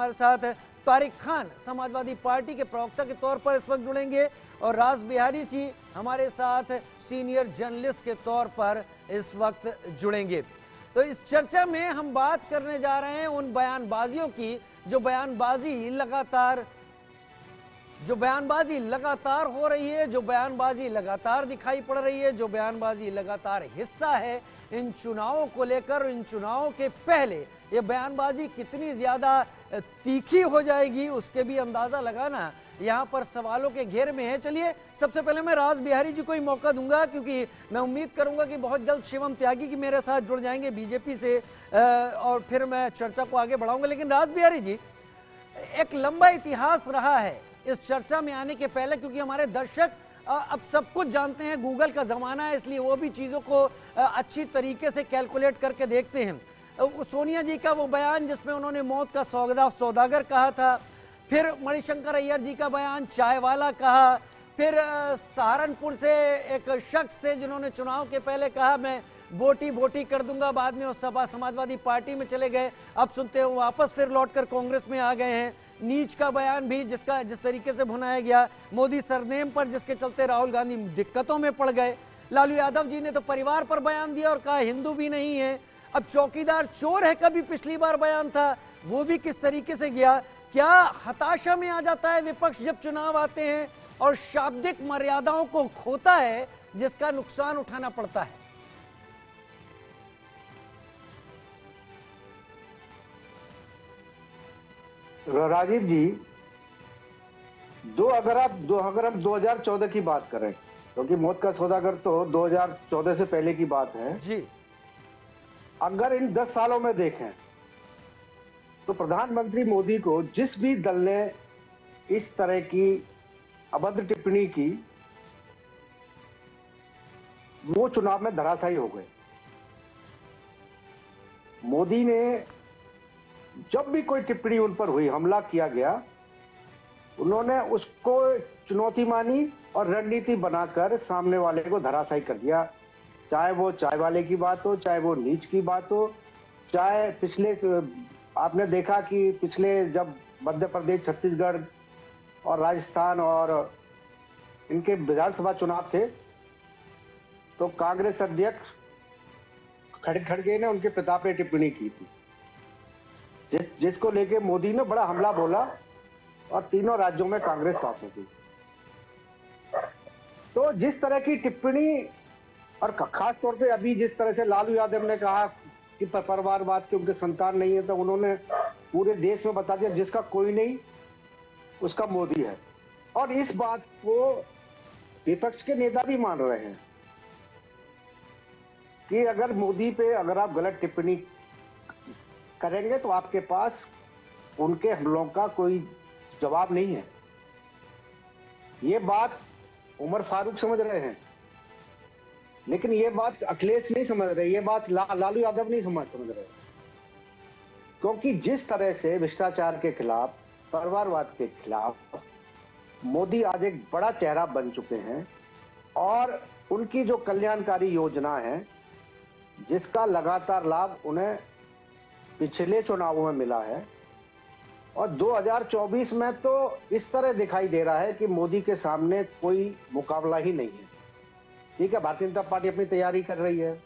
हमारे साथ तारिक खान समाजवादी पार्टी के प्रवक्ता के तौर पर इस वक्त जुड़ेंगे और रास बिहारी जी हमारे साथ सीनियर जर्नलिस्ट के तौर पर इस वक्त जुड़ेंगे। तो इस चर्चा में हम बात करने जा रहे हैं उन बयानबाजियों की जो बयानबाजी लगातार हो रही है, जो बयानबाजी लगातार दिखाई पड़ रही है, जो बयानबाजी लगातार हिस्सा है इन चुनावों को लेकर। इन चुनावों के पहले ये बयानबाजी कितनी ज्यादा तीखी हो जाएगी उसके भी अंदाजा लगाना यहाँ पर सवालों के घेरे में है। चलिए सबसे पहले मैं रास बिहारी जी को ही मौका दूंगा, क्योंकि मैं उम्मीद करूंगा कि बहुत जल्द शिवम त्यागी की मेरे साथ जुड़ जाएंगे बीजेपी से और फिर मैं चर्चा को आगे बढ़ाऊंगा। लेकिन रास बिहारी जी, एक लंबा इतिहास रहा है इस चर्चा में आने के पहले, क्योंकि हमारे दर्शक अब सब कुछ जानते हैं, गूगल का जमाना है, इसलिए वो भी चीजों को अच्छी तरीके से कैलकुलेट करके देखते हैं। सोनिया जी का वो बयान जिसमें उन्होंने मौत का सौदागर कहा था, फिर मणिशंकर अय्यर जी का बयान चाय वाला कहा, फिर सहारनपुर से एक शख्स थे जिन्होंने चुनाव के पहले कहा मैं बोटी कर दूंगा, बाद में वो समाजवादी पार्टी में चले गए, अब सुनते हो वापस फिर लौटकर कांग्रेस में आ गए हैं। नीच का बयान भी जिस तरीके से भुनाया गया, मोदी सरनेम पर जिसके चलते राहुल गांधी दिक्कतों में पड़ गए। लालू यादव जी ने तो परिवार पर बयान दिया और कहा हिंदू भी नहीं है। अब चौकीदार चोर है का भी पिछली बार बयान था, वो भी किस तरीके से गया। क्या हताशा में आ जाता है विपक्ष जब चुनाव आते हैं और शाब्दिक मर्यादाओं को खोता है जिसका नुकसान उठाना पड़ता है? राजीव जी, अगर हम 2014 की बात करें, क्योंकि मौत का सौदागर तो 2014 से पहले की बात है जी। अगर इन 10 सालों में देखें तो प्रधानमंत्री मोदी को जिस भी दल ने इस तरह की अभद्र टिप्पणी की, वो चुनाव में धराशायी हो गए। मोदी ने जब भी कोई टिप्पणी उन पर हुई, हमला किया गया, उन्होंने उसको चुनौती मानी और रणनीति बनाकर सामने वाले को धराशायी कर दिया। चाहे वो चाय वाले की बात हो, चाहे वो नीच की बात हो, चाहे पिछले आपने देखा कि पिछले जब मध्य प्रदेश, छत्तीसगढ़ और राजस्थान और इनके विधानसभा चुनाव थे तो कांग्रेस अध्यक्ष खड़गे ने उनके पिता पे टिप्पणी की थी, जिसको लेके मोदी ने बड़ा हमला बोला और तीनों राज्यों में कांग्रेस साथ होती। तो जिस तरह की टिप्पणी, और खास तौर पे अभी जिस तरह से लालू यादव ने कहा कि परिवारवाद के उनके संतान नहीं है, तो उन्होंने पूरे देश में बता दिया जिसका कोई नहीं उसका मोदी है। और इस बात को विपक्ष के नेता भी मान रहे हैं कि अगर मोदी पे अगर आप गलत टिप्पणी करेंगे तो आपके पास उनके हमलों का कोई जवाब नहीं है। ये बात उमर फारूक समझ रहे हैं, लेकिन ये बात अखिलेश नहीं समझ रहे, ये बात लालू यादव नहीं समझ रहे, क्योंकि जिस तरह से भ्रष्टाचार के खिलाफ, परिवारवाद के खिलाफ मोदी आज एक बड़ा चेहरा बन चुके हैं और उनकी जो कल्याणकारी योजना है जिसका लगातार लाभ उन्हें पिछले चुनावों में मिला है, और 2024 में तो इस तरह दिखाई दे रहा है कि मोदी के सामने कोई मुकाबला ही नहीं है। ठीक है, भारतीय जनता पार्टी अपनी तैयारी कर रही है,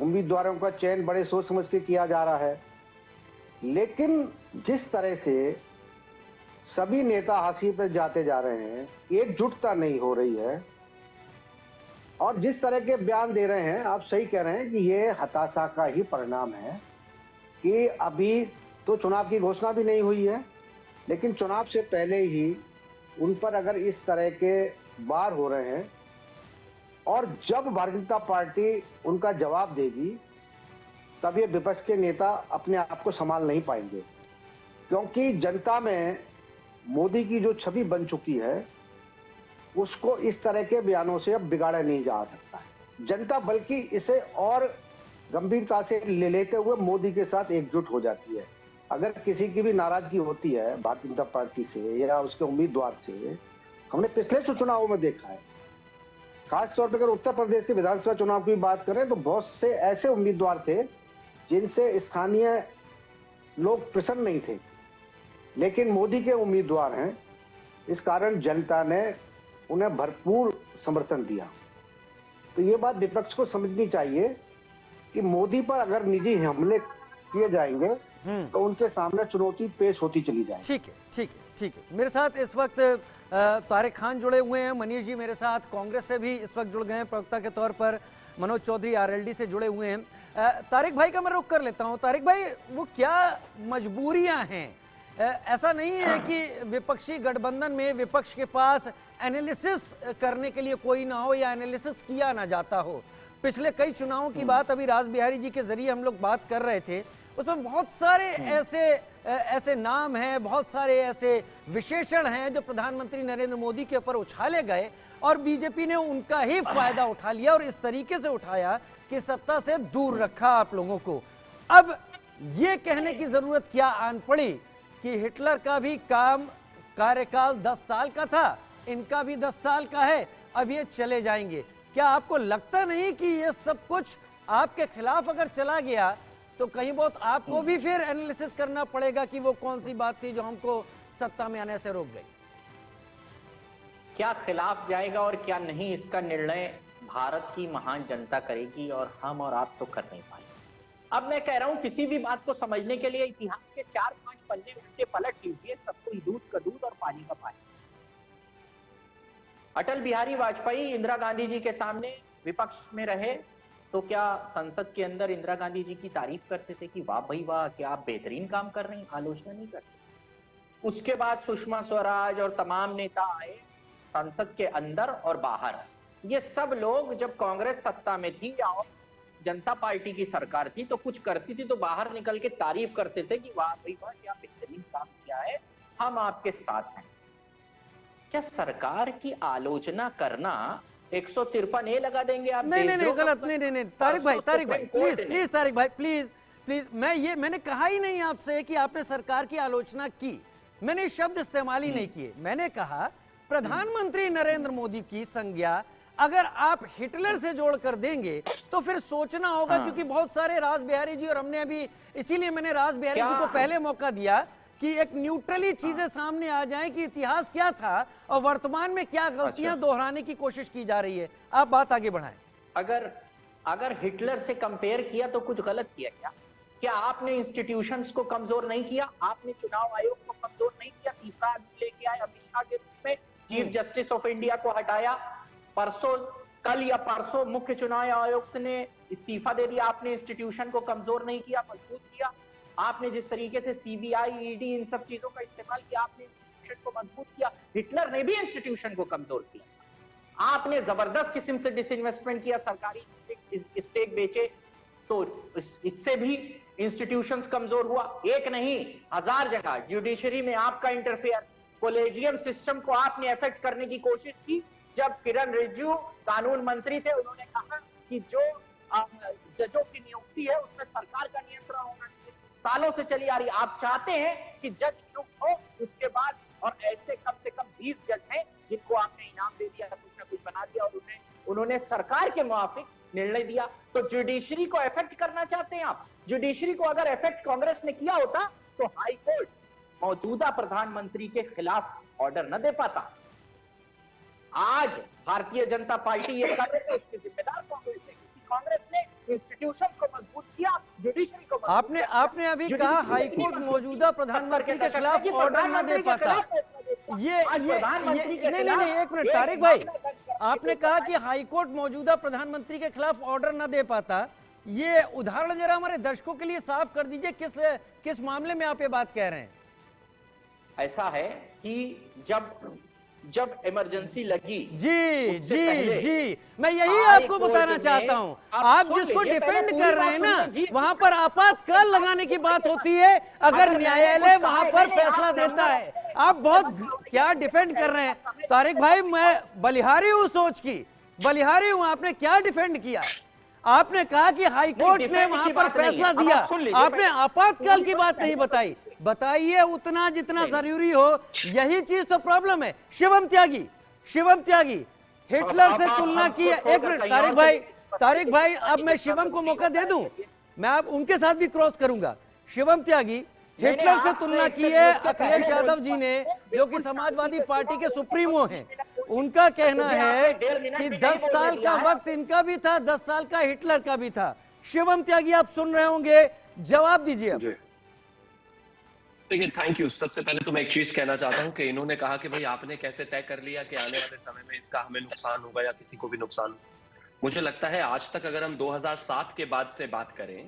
उम्मीदवारों का चयन बड़े सोच समझ के किया जा रहा है, लेकिन जिस तरह से सभी नेता हाशिए पर जाते जा रहे हैं, एकजुटता नहीं हो रही है और जिस तरह के बयान दे रहे हैं, आप सही कह रहे हैं कि ये हताशा का ही परिणाम है कि अभी तो चुनाव की घोषणा भी नहीं हुई है, लेकिन चुनाव से पहले ही उन पर अगर इस तरह के वार हो रहे हैं और जब भारतीय जनता पार्टी उनका जवाब देगी तब ये विपक्ष के नेता अपने आप को संभाल नहीं पाएंगे, क्योंकि जनता में मोदी की जो छवि बन चुकी है उसको इस तरह के बयानों से अब बिगाड़ा नहीं जा सकता है। जनता बल्कि इसे और गंभीरता से ले लेते हुए मोदी के साथ एकजुट हो जाती है। अगर किसी की भी नाराजगी होती है भारतीय जनता पार्टी से या उसके उम्मीदवार से, हमने पिछले चुनावों में देखा है, खासतौर पर अगर उत्तर प्रदेश के विधानसभा चुनाव की बात करें तो बहुत से ऐसे उम्मीदवार थे जिनसे स्थानीय लोग प्रसन्न नहीं थे, लेकिन मोदी के उम्मीदवार हैं, इस कारण जनता ने उन्हें भरपूर समर्थन दिया। तो ये बात विपक्ष को समझनी चाहिए कि मोदी पर अगर निजी हमले किए जाएंगे तो उनके सामने चुनौती पेश होती चली जाएगी। ठीक है, ठीक है, ठीक है। मेरे साथ इस वक्त तारिक खान जुड़े हुए हैं, मनीष जी मेरे साथ कांग्रेस से भी इस वक्त जुड़ गए हैं प्रवक्ता के तौर पर, मनोज चौधरी आरएलडी से जुड़े हुए हैं। तारिक भाई का मैं रुख कर लेता हूं। तारिक भाई, वो क्या मजबूरियां हैं? ऐसा नहीं है कि विपक्षी गठबंधन में विपक्ष के पास एनालिसिस करने के लिए कोई ना हो या एनालिसिस किया ना जाता हो। पिछले कई चुनावों की बात अभी राज बिहारी जी के जरिए हम लोग बात कर रहे थे, उसमें बहुत सारे ऐसे नाम हैं, बहुत सारे ऐसे विशेषण हैं जो प्रधानमंत्री नरेंद्र मोदी के ऊपर उछाले गए और बीजेपी ने उनका ही फायदा उठा लिया और इस तरीके से उठाया कि सत्ता से दूर रखा आप लोगों को। अब ये कहने की जरूरत क्या आन पड़ी कि हिटलर का भी कार्यकाल 10 साल का था, इनका भी 10 साल का है, अब ये चले जाएंगे। क्या आपको लगता नहीं कि ये सब कुछ आपके खिलाफ अगर चला गया तो कहीं बहुत आपको भी फिर एनालिसिस करना पड़ेगा कि वो कौन सी बात थी जो हमको सत्ता में आने से रोक गई? क्या खिलाफ जाएगा और क्या नहीं, इसका निर्णय भारत की महान जनता करेगी और हम और आप तो कर नहीं पाएंगे। अब मैं कह रहा हूं, किसी भी बात को समझने के लिए इतिहास के 4-5 पन्ने उल्टे पलट लीजिए, सब कुछ दूध का दूध और पानी का पानी। अटल बिहारी वाजपेयी इंदिरा गांधी जी के सामने विपक्ष में रहे तो क्या संसद के अंदर इंदिरा गांधी जी की तारीफ करते थे कि वाह भाई वाह, क्या आप बेहतरीन काम कर रही हैं? आलोचना नहीं करते। उसके बाद सुषमा स्वराज और तमाम नेता आए संसद के अंदर और बाहर। ये सब लोग जब कांग्रेस सत्ता में थी या जनता पार्टी की सरकार थी तो कुछ करती थी तो बाहर निकल के तारीफ करते थे कि वाह भाई वाह, क्या बेहतरीन काम किया है, हम आपके साथ हैं। क्या सरकार की आलोचना करना 153A लगा देंगे आप? नहीं, गलत नहीं। तारिक भाई प्लीज, तारिक भाई प्लीज, मैंने कहा ही नहीं आपसे कि आपने सरकार की आलोचना की, मैंने शब्द इस्तेमाल ही नहीं किए। मैंने कहा प्रधानमंत्री नरेंद्र मोदी की संज्ञा अगर आप हिटलर से जोड़कर देंगे तो फिर सोचना होगा, क्योंकि बहुत सारे राज बिहारी जी और हमने अभी, इसीलिए मैंने राज बिहारी जी को पहले मौका दिया कि एक न्यूट्रली चीजें सामने आ जाएं कि इतिहास क्या था और वर्तमान में क्या गलतियां दोहराने की कोशिश की जा रही है। आप बात आगे बढ़ाएं। अगर हिटलर से कंपेयर किया तो कुछ गलत किया क्या आपने इंस्टीट्यूशंस को कमजोर नहीं किया? आपने चुनाव आयोग को कमजोर नहीं किया? तीसरा आदमी लेके आए अमित शाह के रूप में, चीफ जस्टिस ऑफ इंडिया को हटाया, कल या परसों मुख्य चुनाव आयुक्त ने इस्तीफा दे दिया। आपने इंस्टीट्यूशन को कमजोर नहीं किया, मजबूत किया। आपने जिस तरीके से सीबीआई, ईडी, इन सब चीजों का इस्तेमाल किया, आपने इंस्टीट्यूशन को मजबूत किया। हिटलर ने भी इंस्टीट्यूशन को कमजोर किया। आपने जबरदस्त किस्म से डिसइन्वेस्टमेंट किया, सरकारी स्टेक बेचे, तो इससे भी इंस्टीट्यूशंस कमजोर हुआ। एक नहीं, 1000 जगह जुडिशरी में आपका इंटरफेयर, कॉलेजियम सिस्टम को आपने अफेक्ट करने की कोशिश की। जब किरण रिजिजू कानून मंत्री थे, उन्होंने कहा कि जो जजों की नियुक्ति है उसमें सरकार का नियंत्रण होना चाहिए। सालों से चली आ रही। आप चाहते हैं कि जज नियुक्त हो उसके बाद, और ऐसे कम से कम 20 जज हैं जिनको आपने इनाम दे दिया, कुछ ना कुछ बना दिया और उन्होंने सरकार के मुआफिक निर्णय दिया। तो जुडिशरी को इफेक्ट करना चाहते हैं आप? जुडिशरी को अगर इफेक्ट कांग्रेस ने किया होता तो हाई कोर्ट मौजूदा प्रधानमंत्री के खिलाफ ऑर्डर न दे पाता। आज भारतीय जनता पार्टी ये कर रही है, उसके जिम्मेदार कांग्रेस है, क्योंकि कांग्रेस ने इंस्टीट्यूशन को मजबूत किया, जुडिशरी को मजबूत आपने अभी कहा हाईकोर्ट मौजूदा प्रधानमंत्री के खिलाफ ऑर्डर न दे पाता। ये नहीं, एक मिनट तारिक भाई, आपने कहा कि हाईकोर्ट मौजूदा प्रधानमंत्री के खिलाफ ऑर्डर न दे पाता। ये उदाहरण जरा हमारे दर्शकों के लिए साफ कर दीजिए, किस मामले में आप ये बात कह रहे हैं? ऐसा है कि जब इमरजेंसी लगी, जी, मैं यही आपको बताना चाहता हूं। आप जिसको डिफेंड कर रहे हैं ना, वहां पर आपातकाल लगाने की बात होती है अगर न्यायालय वहां पर फैसला देता है। आप बहुत क्या डिफेंड कर रहे हैं तारिक भाई? मैं बलिहारी हूं, सोच की बलिहारी हूं। आपने क्या डिफेंड किया? आपने कहा कि हाईकोर्ट ने वहां पर फैसला दिया, आपने आपातकाल की बात नहीं बताई। बताइए उतना जितना जरूरी हो, यही चीज तो प्रॉब्लम है। शिवम त्यागी हिटलर से तुलना की। एक मिनट तारिक भाई, अब मैं शिवम को मौका दे दूं, मैं अब उनके साथ भी क्रॉस करूंगा। शिवम त्यागी हिटलर से तुलना की है अखिलेश यादव जी ने, जो कि समाजवादी पार्टी के सुप्रीमो हैं। उनका कहना है कि 10 साल का वक्त इनका भी था, 10 साल का हिटलर का भी था। शिवम त्यागी, आप सुन रहे होंगे, जवाब दीजिए अब। देखिए, थैंक यू। सबसे पहले तो मैं एक चीज कहना चाहता हूं कि इन्होंने कहा कि भाई आपने कैसे तय कर लिया कि आने वाले समय में इसका हमें नुकसान होगा या किसी को भी नुकसान होगा। मुझे लगता है आज तक अगर हम 2007 के बाद से बात करें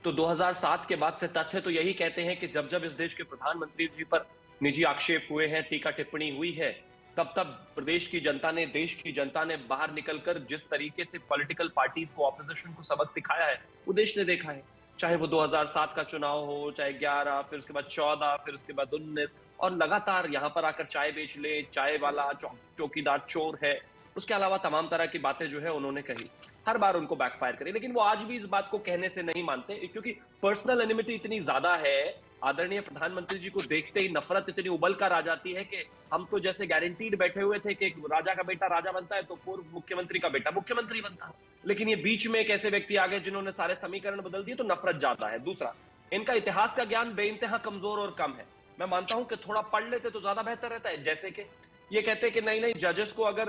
तो 2007 के बाद से तथ्य तो यही कहते हैं कि जब जब इस देश के प्रधानमंत्री जी पर निजी आक्षेप हुए हैं, टीका टिप्पणी हुई है, तब तब प्रदेश की जनता ने, देश की जनता ने बाहर निकलकर जिस तरीके से पॉलिटिकल पार्टीज को, ऑपोजिशन को सबक सिखाया है, वो देश ने देखा है। चाहे वो 2007 का चुनाव हो, चाहे 11, फिर उसके बाद 14, फिर उसके बाद 19, और लगातार यहाँ पर आकर चाय बेच ले, चाय वाला चौकीदार चोर है, उसके अलावा तमाम तरह की बातें जो है उन्होंने कही, हर बार उनको बैकफायर करी। लेकिन वो आज भी इस बात को कहने से नहीं मानते, क्योंकि पर्सनल एनिमिटी इतनी ज्यादा है, आदरणीय प्रधानमंत्री जी को देखते ही नफरत इतनी उबल कर आ जाती है कि हम तो जैसे गारंटीड बैठे हुए थे कि राजा का बेटा राजा बनता है तो पूर्व मुख्यमंत्री का बेटा मुख्यमंत्री बनता है। लेकिन ये बीच में एक ऐसे व्यक्ति आ गए जिन्होंने सारे समीकरण बदल दिए, तो नफरत ज्यादा है। दूसरा, इनका इतिहास का ज्ञान बेइंतहा कमजोर और कम है। मैं मानता हूं कि थोड़ा पढ़ लेते तो ज्यादा बेहतर रहता है। जैसे कि ये कहते हैं कि नहीं नहीं, जजेस को अगर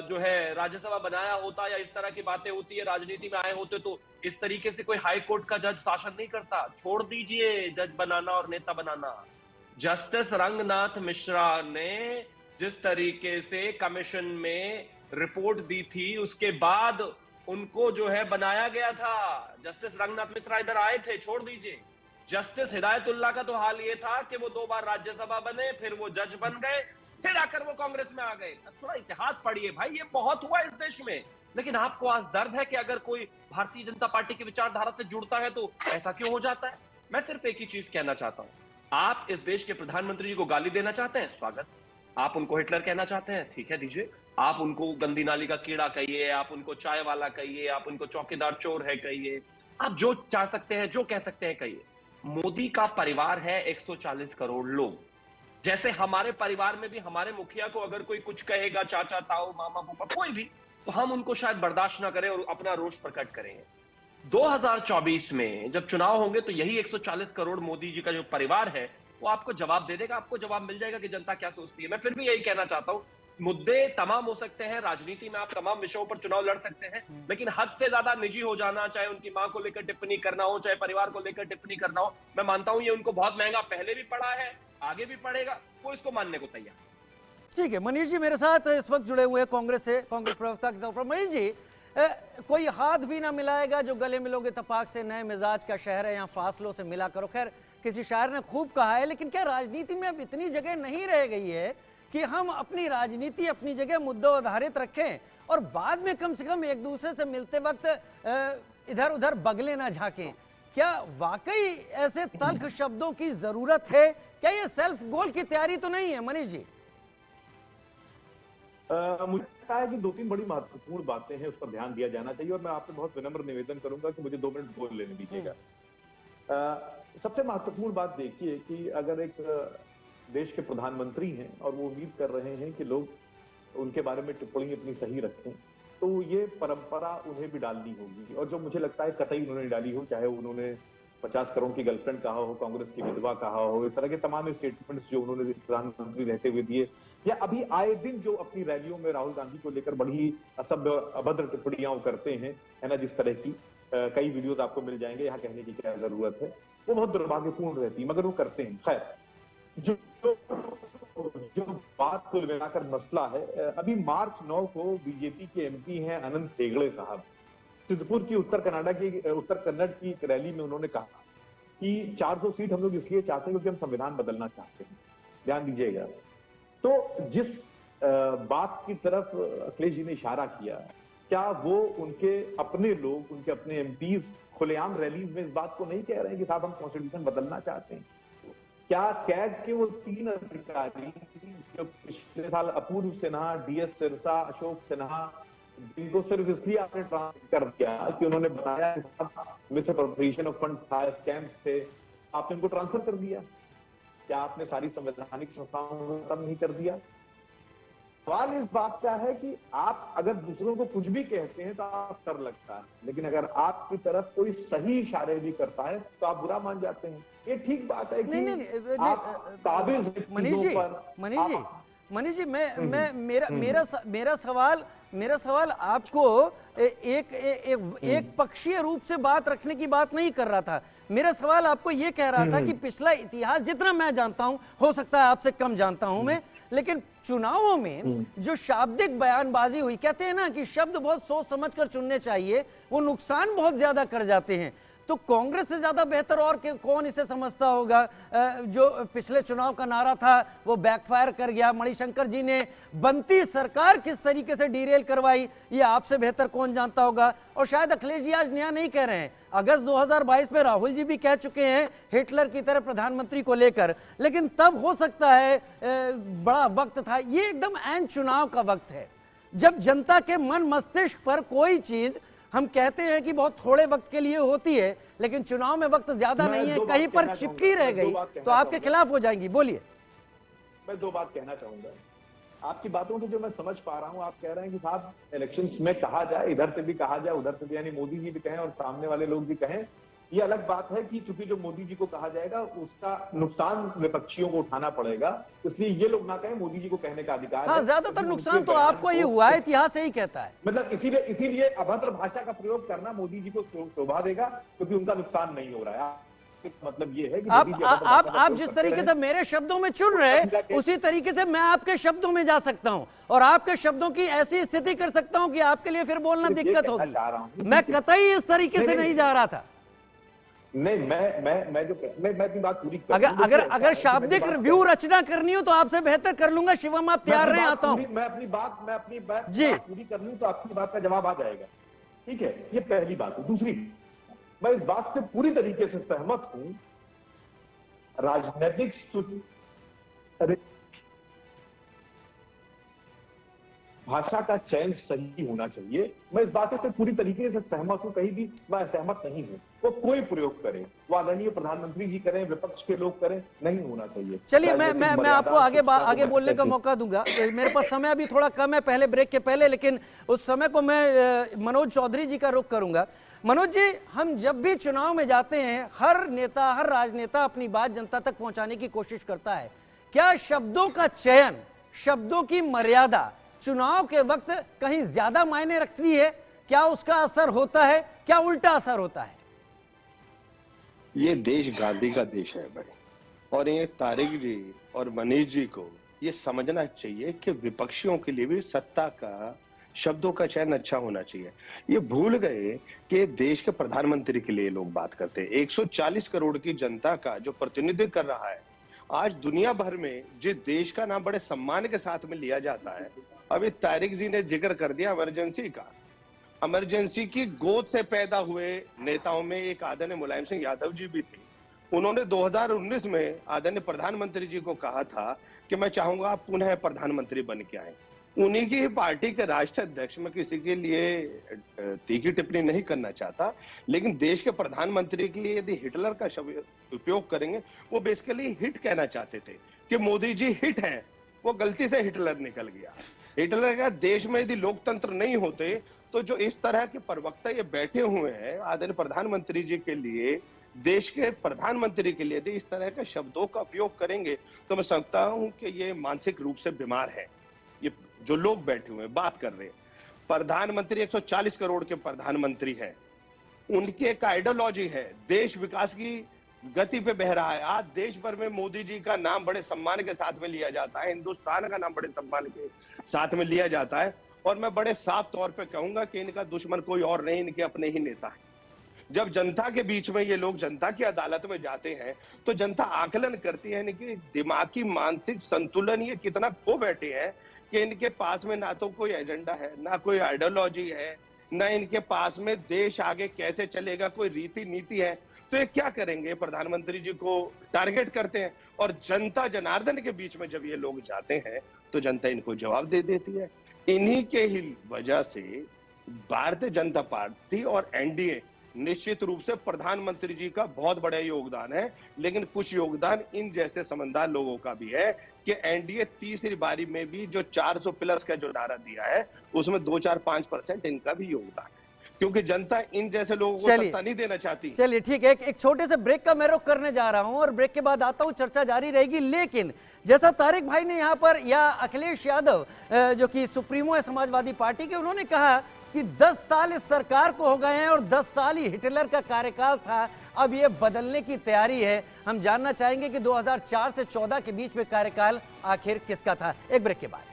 जो है राज्यसभा बनाया होता या इस तरह की बातें होती है, राजनीति में आए होते, तो इस तरीके से कोई हाई कोर्ट का जज शासन नहीं करता। छोड़ दीजिए जज बनाना और नेता बनाना। जस्टिस रंगनाथ मिश्रा ने जिस तरीके से कमीशन में रिपोर्ट दी थी, उसके बाद उनको जो है बनाया गया था। जस्टिस रंगनाथ मिश्रा इधर आए थे, छोड़ दीजिए। जस्टिस हिदायतुल्लाह का तो हाल ये था कि वो 2 बार राज्यसभा बने, फिर वो जज बन गए, फिर आकर वो कांग्रेस में आ गए। थोड़ा इतिहास पढ़िए भाई, ये बहुत हुआ इस देश में। लेकिन आपको आज दर्द है कि अगर कोई भारतीय जनता पार्टी की विचारधारा से जुड़ता है तो ऐसा क्यों हो जाता है। मैं सिर्फ एक ही चीज कहना चाहता हूं, आप इस देश के प्रधानमंत्री जी को गाली देना चाहते हैं, स्वागत। आप उनको हिटलर कहना चाहते हैं, ठीक है, दीजिए। आप उनको गंदी नाली का कीड़ा कहिए, आप उनको चाय वाला कहिए, आप उनको चौकीदार चोर है कहिए, आप जो चाह सकते हैं, जो कह सकते हैं कहिए। मोदी का परिवार है 140 करोड़ लोग। जैसे हमारे परिवार में भी हमारे मुखिया को अगर कोई कुछ कहेगा, चाचा ताऊ मामा फूफा कोई भी, तो हम उनको शायद बर्दाश्त ना करें और अपना रोष प्रकट करें। 2024 में जब चुनाव होंगे तो यही 140 करोड़ मोदी जी का जो परिवार है वो आपको जवाब दे देगा, आपको जवाब मिल जाएगा कि जनता क्या सोचती है। मैं फिर भी यही कहना चाहता हूं, मुद्दे तमाम हो सकते हैं, राजनीति में आप तमाम विषयों पर चुनाव लड़ सकते हैं, लेकिन हद से ज्यादा निजी हो जाना, चाहे उनकी मां को लेकर टिप्पणी करना हो, चाहे परिवार को लेकर टिप्पणी करना हो, मैं मानता हूं ये उनको बहुत महंगा पहले भी पड़ा है, आगे भी पड़ेगा, वो इसको मानने को तैयार। ठीक है, मनीष जी मेरे साथ इस वक्त जुड़े हुए कांग्रेस से, कांग्रेस प्रवक्ता के तौर पर। मनीष जी, कोई हाथ भी ना मिलाएगा जो गले मिलोगे इत्तेफाक से, नए मिजाज का शहर है, यहाँ फासलों से मिला करो। खैर, किसी शायर ने खूब कहा है, लेकिन क्या राजनीति में अब इतनी जगह नहीं रह गई है कि हम अपनी राजनीति अपनी जगह मुद्दों आधारित रखें और बाद में कम से कम एक दूसरे से मिलते वक्त इधर उधर बगले ना झांकें? क्या वाकई ऐसे तल्ख शब्दों की जरूरत है? क्या ये सेल्फ गोल की तैयारी तो नहीं है मनीष जी? मुझे लगता है कि 2-3 बड़ी महत्वपूर्ण बातें हैं, उस पर ध्यान दिया जाना चाहिए, और मैं आपसे बहुत विनम्र निवेदन करूंगा कि मुझे 2 मिनट बोल लेने दीजिएगा। सबसे महत्वपूर्ण बात देखिए कि अगर एक देश के प्रधानमंत्री हैं और वो उम्मीद कर रहे हैं कि लोग उनके बारे में टिप्पणी अपनी सही रखें, तो ये परंपरा उन्हें भी डालनी होगी, और जो मुझे लगता है कतई उन्होंने डाली हो, चाहे उन्होंने 50 करोड़ की गर्लफ्रेंड कहा हो, कांग्रेस की विधवा कहा हो, इस तरह के तमाम स्टेटमेंट्स जो उन्होंने प्रधानमंत्री रहते हुए दिए, या अभी आए दिन जो अपनी रैलियों में राहुल गांधी को लेकर बड़ी असभ्य अभद्र टिप्पणियां करते हैं, है ना, जिस तरह की कई वीडियोस आपको मिल जाएंगे, यहाँ कहने की क्या जरूरत है, वो बहुत दुर्भाग्यपूर्ण रहती है, मगर वो करते हैं। खैर, जो बात को मिलाकर मसला है, अभी मार्च 9 को बीजेपी के एमपी हैं अनंत हेगड़े साहब, सिद्धपुर की उत्तर कन्नड़ की एक रैली में उन्होंने कहा कि 400 सीट हम लोग इसलिए चाहते हैं क्योंकि हम संविधान बदलना चाहते हैं। ध्यान दीजिएगा, तो जिस बात की तरफ अखिलेश जी ने इशारा किया, क्या वो उनके अपने लोग, उनके अपने एमपीज खुलेआम रैलीज में इस बात को नहीं कह रहे हैं कि साहब हम कॉन्स्टिट्यूशन बदलना चाहते हैं? क्या कैग के वो 3 अधिकारी जो पिछले साल अपूर्व सिन्हा, डीएस सिरसा, अशोक सिन्हा, जिनको सिर्फ इसलिए आपने ट्रांसफर कर दिया कि उन्होंने बताया मिसअप्रोप्रिएशन ऑफ फंड था, स्कैम्स थे, आपने उनको ट्रांसफर कर दिया? क्या आपने सारी संवैधानिक संस्थाओं को खत्म नहीं कर दिया? सवाल इस बात का है कि आप अगर दूसरों को कुछ भी कहते हैं तो आप कर लगता है, लेकिन अगर आपकी तरफ कोई सही इशारे भी करता है तो आप बुरा मान जाते हैं। ये ठीक बात है कि आप काबिल हैं चीजों पर। मनीष जी, मेरा सवाल आपको एक पक्षीय रूप से बात रखने की बात नहीं कर रहा था। मेरा सवाल आपको ये कह रहा था कि पिछला इतिहास जितना मैं जानता हूं, हो सकता है आपसे कम जानता हूं मैं, लेकिन चुनावों में जो शाब्दिक बयानबाजी हुई, कहते हैं ना कि शब्द बहुत सोच समझ कर चुनने चाहिए, वो नुकसान बहुत ज्यादा कर जाते हैं। तो कांग्रेस से ज्यादा बेहतर और कौन इसे समझता होगा? जो पिछले चुनाव का नारा था वो बैकफायर कर गया। मणिशंकर जी ने बनती सरकार किस तरीके से डीरेल करवाई, ये आपसे बेहतर कौन जानता होगा। और शायद अखिलेश जी आज नया नहीं कह रहे हैं, अगस्त 2022 में राहुल जी भी कह चुके हैं हिटलर की तरह प्रधानमंत्री को लेकर, लेकिन तब हो सकता है बड़ा वक्त था। ये एकदम ऐन चुनाव का वक्त है, जब जनता के मन मस्तिष्क पर कोई चीज, हम कहते हैं कि बहुत थोड़े वक्त के लिए होती है, लेकिन चुनाव में वक्त ज्यादा नहीं है, कहीं पर चिपकी रह गई तो आपके खिलाफ हो जाएंगी। बोलिए। मैं दो बात कहना चाहूंगा। आपकी बातों से जो मैं समझ पा रहा हूं, आप कह रहे हैं कि साहब इलेक्शंस में कहा जाए, इधर से भी कहा जाए, उधर से भी, यानी मोदी जी भी कहें और सामने वाले लोग भी कहें। ये अलग बात है कि चूंकि जो मोदी जी को कहा जाएगा उसका नुकसान विपक्षियों को उठाना पड़ेगा, इसलिए ये लोग ना कहें, मोदी जी को कहने का अधिकार है। हाँ, ज्यादातर नुकसान तो आपको ही हुआ है, इतिहास यही कहता है। मतलब इसीलिए अभद्र भाषा का प्रयोग करना मोदी जी को शोभा देगा, क्योंकि उनका नुकसान नहीं हो रहा है। मतलब ये है कि आप जिस तरीके से मेरे शब्दों में चुन रहे हैं, उसी तरीके से मैं आपके शब्दों में जा सकता हूं और आपके शब्दों की ऐसी स्थिति कर सकता हूं कि आपके लिए फिर बोलना दिक्कत होगी। मैं कतई इस तरीके से नहीं जा रहा था। नहीं, मैं अपनी बात पूरी अगर शाब्दिक रिव्यू रचना करनी हो तो आपसे बेहतर कर लूंगा। शिवम, आप तैयार रहे, आता हूं। मैं अपनी बात पूरी कर लूं तो आपकी बात का जवाब आ जाएगा। ठीक है, ये पहली बात है। दूसरी, मैं इस बात से पूरी तरीके से सहमत हूं, राजनीतिक भाषा का चयन सही होना चाहिए। मैं इस बात से पूरी तरीके से सहमत हूं, कहीं भी मैं असहमत नहीं हूं। वो कोई प्रयोग करे, वो आदरणीय प्रधानमंत्री जी करें, विपक्ष के लोग करें, नहीं होना चाहिए। चलिए, मैं आपको आगे बोलने का मौका दूंगा। मेरे पास समय अभी थोड़ा कम है, पहले ब्रेक के पहले, लेकिन उस समय को मैं मनोज चौधरी जी का रुख करूंगा। मनोज जी, हम जब भी चुनाव में जाते हैं, हर नेता, हर राजनेता अपनी बात जनता तक पहुंचाने की कोशिश करता है। क्या शब्दों का चयन, शब्दों की मर्यादा चुनाव के वक्त कहीं ज्यादा मायने रखती है? क्या उसका असर होता है, क्या उल्टा असर होता है? ये देश गांधी का देश है भाई, और ये तारिक जी और मनीष जी को ये समझना चाहिए कि विपक्षियों के लिए भी सत्ता का, शब्दों का चयन अच्छा होना चाहिए। ये भूल गए कि देश के प्रधानमंत्री के लिए लोग बात करते हैं। 140 करोड़ की जनता का जो प्रतिनिधित्व कर रहा है, आज दुनिया भर में जिस देश का नाम बड़े सम्मान के साथ में लिया जाता है, अभी तारिक जी ने जिक्र कर दिया इमरजेंसी का। इमरजेंसी की गोद से पैदा हुए नेताओं में एक आदरणीय मुलायम सिंह यादव जी भी थे। उन्होंने 2019 में आदरणीय प्रधानमंत्री जी को कहा था कि मैं चाहूंगा आप पुनः प्रधानमंत्री बन के आए। उन्हीं की पार्टी के राष्ट्रीय अध्यक्ष, मैं किसी के लिए तीखी टिप्पणी नहीं करना चाहता, लेकिन देश के प्रधानमंत्री के लिए यदि हिटलर का शब्द उपयोग करेंगे, वो बेसिकली हिट कहना चाहते थे कि मोदी जी हिट हैं। वो गलती से हिटलर निकल गया। हिटलर का देश में यदि लोकतंत्र नहीं होते तो जो इस तरह के प्रवक्ता ये बैठे हुए हैं आदरणीय प्रधानमंत्री जी के लिए, देश के प्रधानमंत्री के लिए यदि इस तरह के शब्दों का उपयोग करेंगे तो मैं समझता हूं कि ये मानसिक रूप से बीमार है। ये जो लोग बैठे हुए हैं, बात कर रहे हैं, प्रधानमंत्री 140 करोड़ के प्रधानमंत्री हैं, उनकी एक आइडियोलॉजी है, देश विकास की गति पे बह रहा है। आज देश भर में मोदी जी का नाम बड़े सम्मान के साथ में लिया जाता है, हिंदुस्तान का नाम बड़े सम्मान के साथ में लिया जाता है, और मैं बड़े साफ तौर पे कहूंगा कि इनका दुश्मन कोई और नहीं, इनके अपने ही नेता हैं। जब जनता के बीच में ये लोग जनता की अदालत में जाते हैं तो जनता आकलन करती है इनकी दिमागी मानसिक संतुलन ये कितना खो बैठे हैं कि इनके पास में ना तो कोई एजेंडा है, ना कोई आइडियोलॉजी है, ना इनके पास में देश आगे कैसे चलेगा कोई रीति नीति है। तो ये क्या करेंगे? प्रधानमंत्री जी को टारगेट करते हैं, और जनता जनार्दन के बीच में जब ये लोग जाते हैं तो जनता इनको जवाब दे देती है। इन्हीं के ही वजह से भारतीय जनता पार्टी और एनडीए निश्चित रूप से प्रधानमंत्री जी का बहुत बड़ा योगदान है, लेकिन कुछ योगदान इन जैसे समझदार लोगों का भी है कि एनडीए तीसरी बारी में भी जो 400 प्लस का जो नारा दिया है उसमें 2-4-5% इनका भी योगदान है, क्योंकि जनता इन जैसे लोगों को सत्ता नहीं देना चाहती। चलिए ठीक है, एक छोटे से ब्रेक का मैं रुख करने जा रहा हूं और ब्रेक के बाद आता हूं, चर्चा जारी रहेगी। लेकिन जैसा तारिक भाई ने यहां पर, या अखिलेश यादव जो कि सुप्रीमो है समाजवादी पार्टी के, उन्होंने कहा कि 10 साल इस सरकार को हो गए हैं और 10 साल ही हिटलर का कार्यकाल था, अब ये बदलने की तैयारी है। हम जानना चाहेंगे कि 2004 से 14 के बीच में कार्यकाल आखिर किसका था। एक ब्रेक के बाद।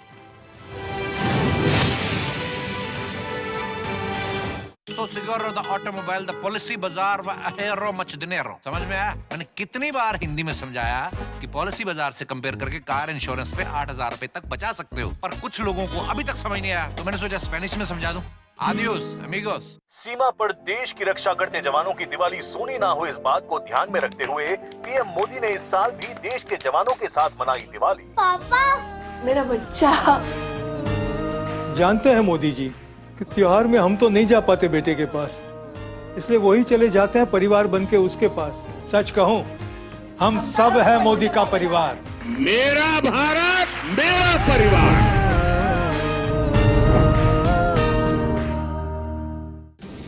सिगोरो द ऑटोमोबाइल द पॉलिसी बाजार व अहेरो मच दिनेरो। समझ में आया? मैंने कितनी बार हिंदी में समझाया कि पॉलिसी बाजार से कंपेयर करके कार इंश्योरेंस पे 8,000 रुपए तक बचा सकते हो, पर कुछ लोगों को अभी तक समझ नहीं आया, तो मैंने सोचा स्पेनिश में समझा दूं। Adios amigos. सीमा पर देश की रक्षा करते जवानों की दिवाली सोनी ना हो, इस बात को ध्यान में रखते हुए पीएम मोदी ने इस साल भी देश के जवानों के साथ मनाई दिवाली। पापा, मेरा बच्चा। जानते हैं मोदी जी कि त्योहार में हम तो नहीं जा पाते बेटे के पास, इसलिए वही चले जाते हैं परिवार बन के उसके पास। सच कहूं, हम सब है मोदी का परिवार। मेरा भारत मेरा परिवार।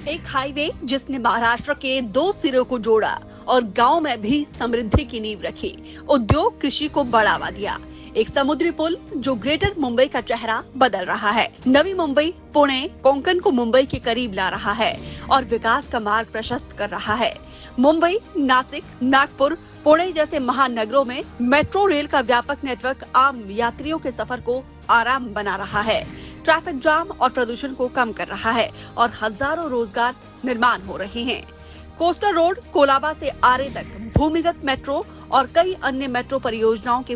एक हाईवे जिसने महाराष्ट्र के 2 सिरों को जोड़ा और गांव में भी समृद्धि की नींव रखी, उद्योग कृषि को बढ़ावा दिया। एक समुद्री पुल जो ग्रेटर मुंबई का चेहरा बदल रहा है। नवी मुंबई, पुणे, कोंकण को मुंबई के करीब ला रहा है और विकास का मार्ग प्रशस्त कर रहा है। मुंबई, नासिक, नागपुर, पुणे जैसे महानगरों में मेट्रो रेल का व्यापक नेटवर्क आम यात्रियों के सफर को आराम बना रहा है, ट्रैफिक जाम और प्रदूषण को कम कर रहा है और हजारों रोजगार निर्माण हो रहे हैं। कोस्टल रोड, कोलाबा से आरे तक भूमिगत मेट्रो और कई अन्य मेट्रो परियोजनाओं के